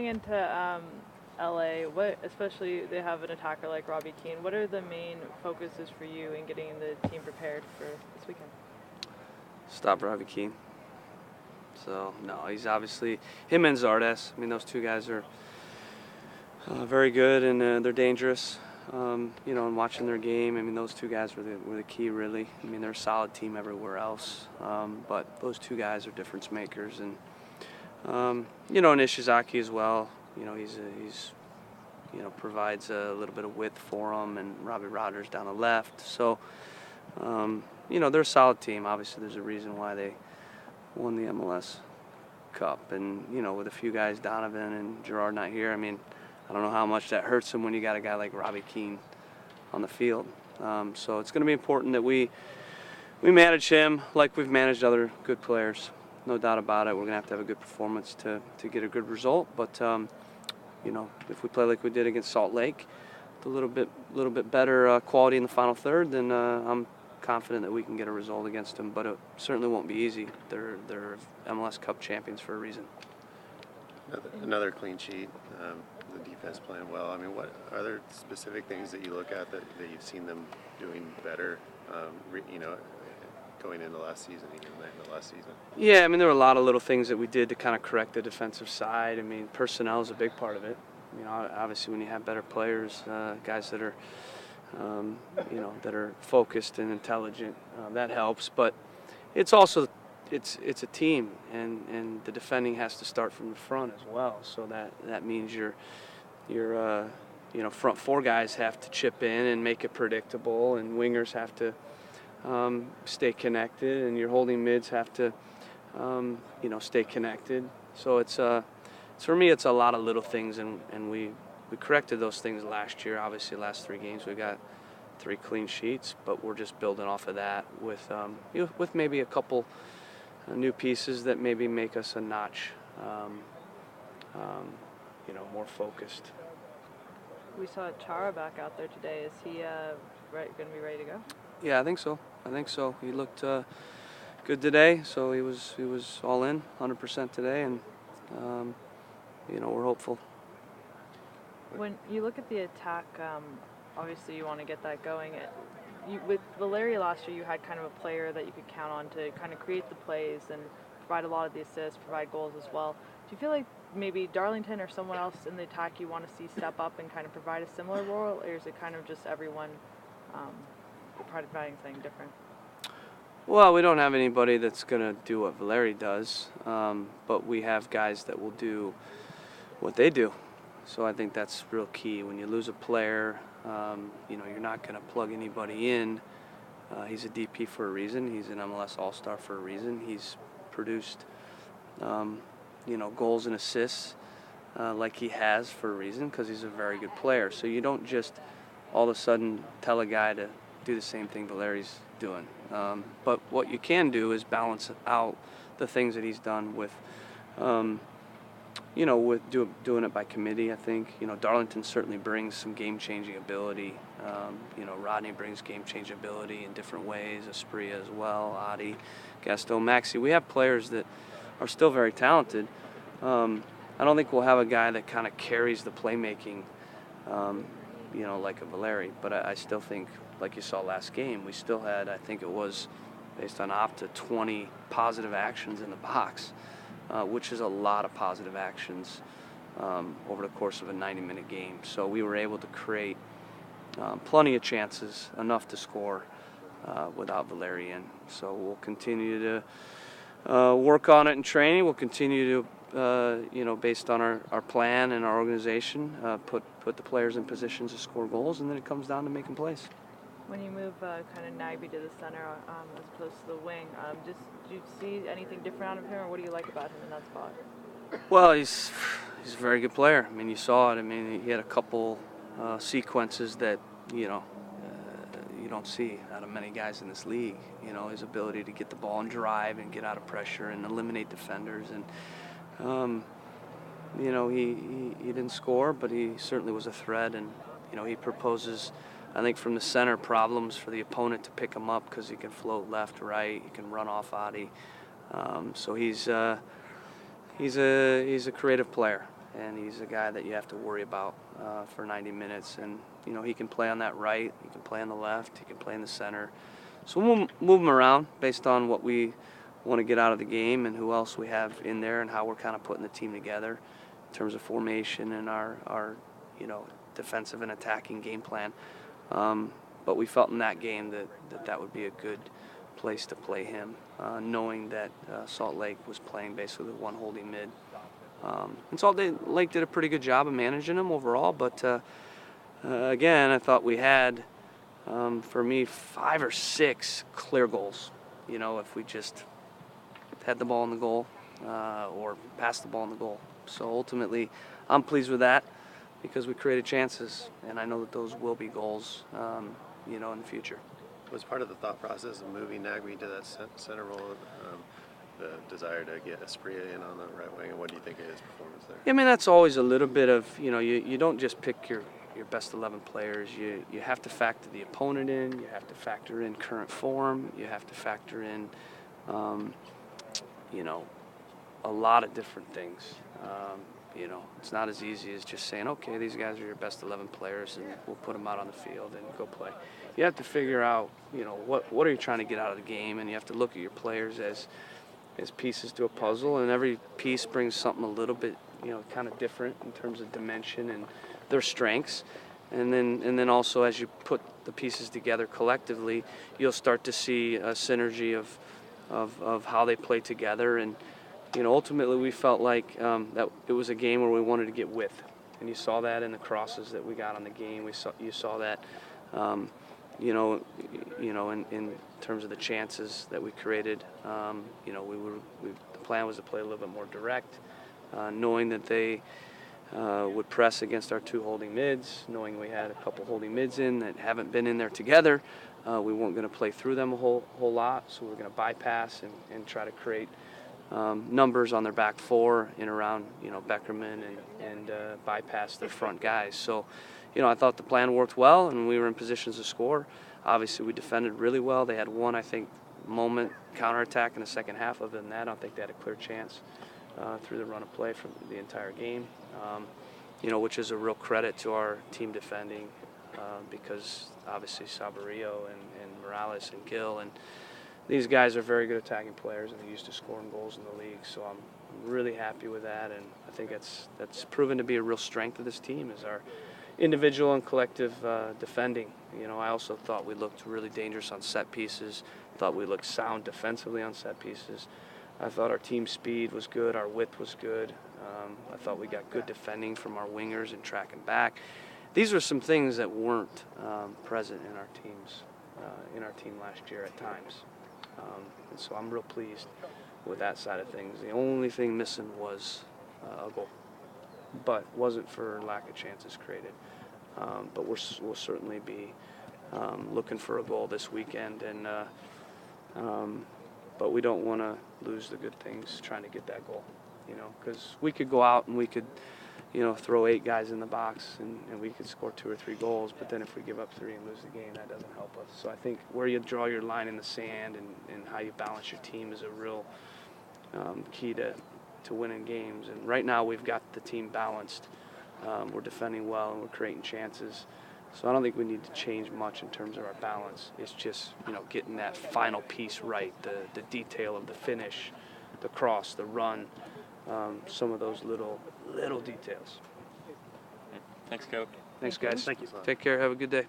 into LA, especially they have an attacker like Robbie Keane, what are the main focuses for you in getting the team prepared for this weekend? Stop Robbie Keane. So, no, he's obviously, him and Zardes, I mean, those two guys are very good, and they're dangerous. And watching their game, I mean, those two guys were the key, really. I mean, they're a solid team everywhere else, but those two guys are difference makers. And, and Ishizaki as well, he's provides a little bit of width for them, and Robbie Rogers down the left. So, they're a solid team. Obviously, there's a reason why they won the MLS Cup. And, with a few guys, Donovan and Gerard not here, I mean, I don't know how much that hurts them when you got a guy like Robbie Keane on the field. So it's going to be important that we manage him like we've managed other good players. No doubt about it. We're going to have a good performance to get a good result. But, if we play like we did against Salt Lake, with a little bit better quality in the final third, then I'm confident that we can get a result against them. But it certainly won't be easy. They're MLS Cup champions for a reason. Another clean sheet. The defense playing well. I mean, what are there specific things that you look at that you've seen them doing better? Going into last season, even the last season. Yeah, I mean, there were a lot of little things that we did to kind of correct the defensive side. I mean, personnel is a big part of it. Obviously, when you have better players, guys that are, that are focused and intelligent, that helps. But it's also it's a team, and the defending has to start from the front as well. So that means your front four guys have to chip in and make it predictable, and wingers have to stay connected, and your holding mids have to stay connected. So it's for me, it's a lot of little things, and we corrected those things last year. Obviously, last 3 games we got 3 clean sheets, but we're just building off of that with maybe a couple new pieces that maybe make us a notch, more focused. We saw Chara back out there today. Is he going to be ready to go? Yeah, I think so. He looked good today, so he was all in, 100% today, and we're hopeful. When you look at the attack, obviously you want to get that going. With Valeri last year, you had kind of a player that you could count on to kind of create the plays and provide a lot of the assists, provide goals as well. Do you feel like maybe Darlington or someone else in the attack you want to see step up and kind of provide a similar role, or is it kind of just everyone providing something different? Well, we don't have anybody that's going to do what Valeri does, but we have guys that will do what they do. So I think that's real key. When you lose a player, you're not going to plug anybody in. He's a DP for a reason. He's an MLS All-Star for a reason. He's produced, goals and assists like he has for a reason, because he's a very good player. So you don't just all of a sudden tell a guy to do the same thing Valeri's doing. But what you can do is balance out the things that he's done with, doing it by committee, I think. Darlington certainly brings some game-changing ability. Rodney brings game-changing ability in different ways. Espria as well, Adi, Gaston, Maxi. We have players that are still very talented. I don't think we'll have a guy that kind of carries the playmaking, like a Valeri. But I still think, like you saw last game, we still had, I think it was, based on Opta, 20 positive actions in the box, which is a lot of positive actions over the course of a 90-minute game. So we were able to create plenty of chances, enough to score without Valeri in. So we'll continue to work on it in training. We'll continue to, based on our plan and our organization, put the players in positions to score goals, and then it comes down to making plays. When you move kind of Nagbe to the center as opposed to the wing, do you see anything different out of him, or what do you like about him in that spot? Well, he's a very good player. I mean, you saw it. I mean, he had a couple sequences that, you don't see out of many guys in this league. His ability to get the ball and drive and get out of pressure and eliminate defenders. And, he didn't score, but he certainly was a threat. And, he proposes, I think, from the center, problems for the opponent to pick him up, because he can float left, right, he can run off Adi. So he's a creative player, and he's a guy that you have to worry about for 90 minutes. And he can play on that right, he can play on the left, he can play in the center. So we'll move him around based on what we want to get out of the game and who else we have in there and how we're kind of putting the team together in terms of formation and our defensive and attacking game plan. But we felt in that game that would be a good place to play him, knowing that Salt Lake was playing basically with one holding mid. And Salt Lake did a pretty good job of managing him overall, but again, I thought we had, for me, 5 or 6 clear goals. If we just had the ball in the goal or passed the ball in the goal. So ultimately, I'm pleased with that because we created chances, and I know that those will be goals, in the future. Was part of the thought process of moving Nagby to that center role the desire to get Espria in on the right wing, and what do you think of his performance there? Yeah, I mean, that's always a little bit of, you don't just pick your best 11 players. You have to factor the opponent in, you have to factor in current form, you have to factor in, a lot of different things. It's not as easy as just saying, okay, these guys are your best 11 players and we'll put them out on the field and go play. You have to figure out, what are you trying to get out of the game, and you have to look at your players as pieces to a puzzle, and every piece brings something a little bit, kind of different in terms of dimension and their strengths. And then also as you put the pieces together collectively, you'll start to see a synergy of how they play together. And ultimately we felt like that it was a game where we wanted to get width, and you saw that in the crosses that we got on the game. You saw that, in terms of the chances that we created. The plan was to play a little bit more direct, knowing that they would press against our 2 holding mids, knowing we had a couple holding mids in that haven't been in there together. We weren't going to play through them a whole lot, so we were going to bypass and try to create numbers on their back 4 in around Beckerman and bypass their front guys. So I thought the plan worked well, and we were in positions to score. Obviously we defended really well. They had one, I think, moment counterattack in the second half. Other than that, I don't think they had a clear chance through the run of play for the entire game, which is a real credit to our team defending, because obviously Sabarillo and Morales and Gill, and these guys are very good attacking players, and they're used to scoring goals in the league. So I'm really happy with that, and I think that's proven to be a real strength of this team, is our individual and collective defending. I also thought we looked really dangerous on set pieces. Thought we looked sound defensively on set pieces. I thought our team speed was good, our width was good. I thought we got good defending from our wingers and tracking back. These were some things that weren't present in our team last year at times. And so I'm real pleased with that side of things. The only thing missing was a goal, but wasn't for lack of chances created. But we'll certainly be looking for a goal this weekend, and but we don't want to lose the good things trying to get that goal, because we could go out and we could, throw 8 guys in the box and we could score 2 or 3 goals, but then if we give up 3 and lose the game, that doesn't help us. So I think where you draw your line in the sand and how you balance your team is a real key to winning games. And right now we've got the team balanced. We're defending well and we're creating chances. So I don't think we need to change much in terms of our balance. It's just, getting that final piece right, the detail of the finish, the cross, the run, some of those little details. Thanks, Coach. Thanks, guys. Thank you. Take care. Have a good day.